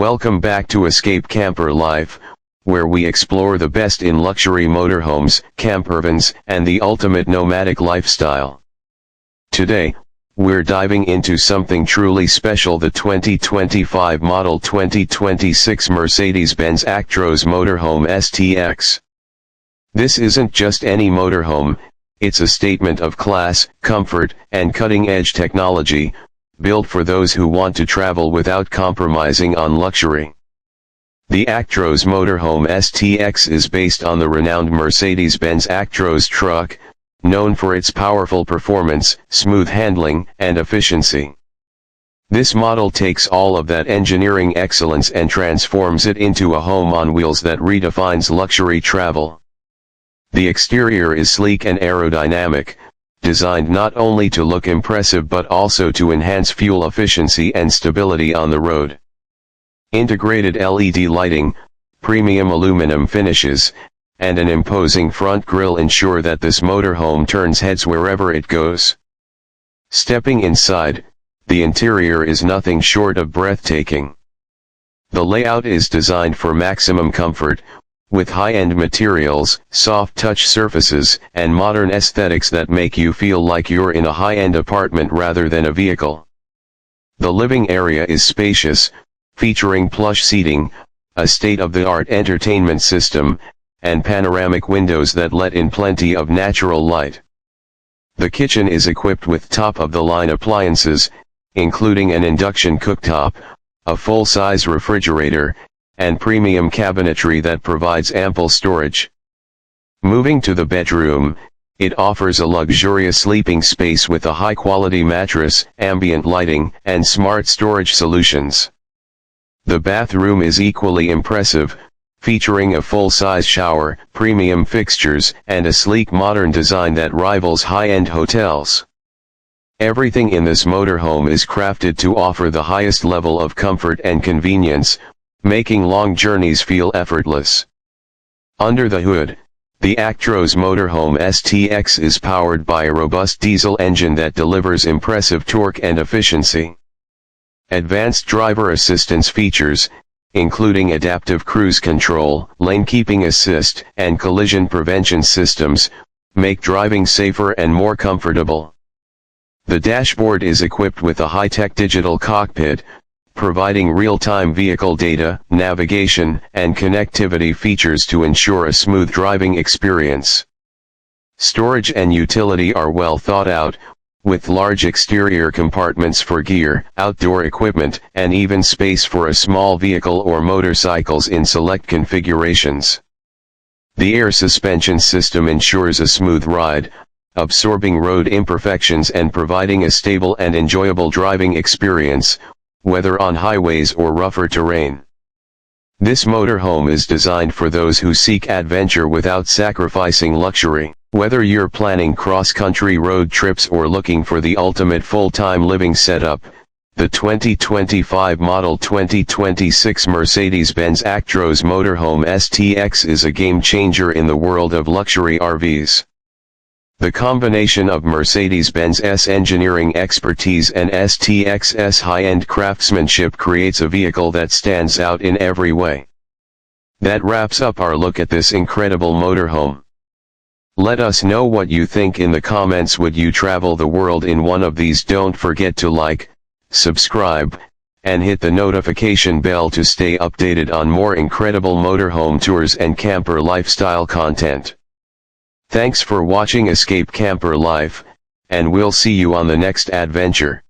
Welcome back to Escape Camper Life, where we explore the best in luxury motorhomes, campervans, and the ultimate nomadic lifestyle. Today, we're diving into something truly special: the 2025 Model 2026 Mercedes-Benz Actros Motorhome STX. This isn't just any motorhome, it's a statement of class, comfort, and cutting-edge technology, built for those who want to travel without compromising on luxury. The Actros Motorhome STX is based on the renowned Mercedes-Benz Actros truck, known for its powerful performance, smooth handling, and efficiency. This model takes all of that engineering excellence and transforms it into a home on wheels that redefines luxury travel. The exterior is sleek and aerodynamic, designed not only to look impressive but also to enhance fuel efficiency and stability on the road. Integrated LED lighting, premium aluminum finishes, and an imposing front grille ensure that this motorhome turns heads wherever it goes. Stepping inside, the interior is nothing short of breathtaking. The layout is designed for maximum comfort, with high-end materials, soft touch surfaces, and modern aesthetics that make you feel like you're in a high-end apartment rather than a vehicle. The living area is spacious, featuring plush seating, a state-of-the-art entertainment system, and panoramic windows that let in plenty of natural light. The kitchen is equipped with top-of-the-line appliances, including an induction cooktop, a full-size refrigerator, and premium cabinetry that provides ample storage. Moving to the bedroom, it offers a luxurious sleeping space with a high-quality mattress, ambient lighting, and smart storage solutions. The bathroom is equally impressive, featuring a full-size shower, premium fixtures, and a sleek modern design that rivals high-end hotels. Everything in this motorhome is crafted to offer the highest level of comfort and convenience, making long journeys feel effortless. Under the hood, the Actros Motorhome STX is powered by a robust diesel engine that delivers impressive torque and efficiency. Advanced driver assistance features, including adaptive cruise control, lane keeping assist, and collision prevention systems, make driving safer and more comfortable. The dashboard is equipped with a high-tech digital cockpit, providing real-time vehicle data, navigation, and connectivity features to ensure a smooth driving experience. Storage and utility are well thought out, with large exterior compartments for gear, outdoor equipment, and even space for a small vehicle or motorcycles in select configurations. The air suspension system ensures a smooth ride, absorbing road imperfections and providing a stable and enjoyable driving experience, whether on highways or rougher terrain. This motorhome is designed for those who seek adventure without sacrificing luxury. Whether you're planning cross-country road trips or looking for the ultimate full-time living setup, the 2025 Model 2026 Mercedes-Benz Actros Motorhome STX is a game-changer in the world of luxury RVs. The combination of Mercedes-Benz's engineering expertise and STX's high-end craftsmanship creates a vehicle that stands out in every way. That wraps up our look at this incredible motorhome. Let us know what you think in the comments. Would you travel the world in one of these? Don't forget to like, subscribe, and hit the notification bell to stay updated on more incredible motorhome tours and camper lifestyle content. Thanks for watching Escape Camper Life, and we'll see you on the next adventure.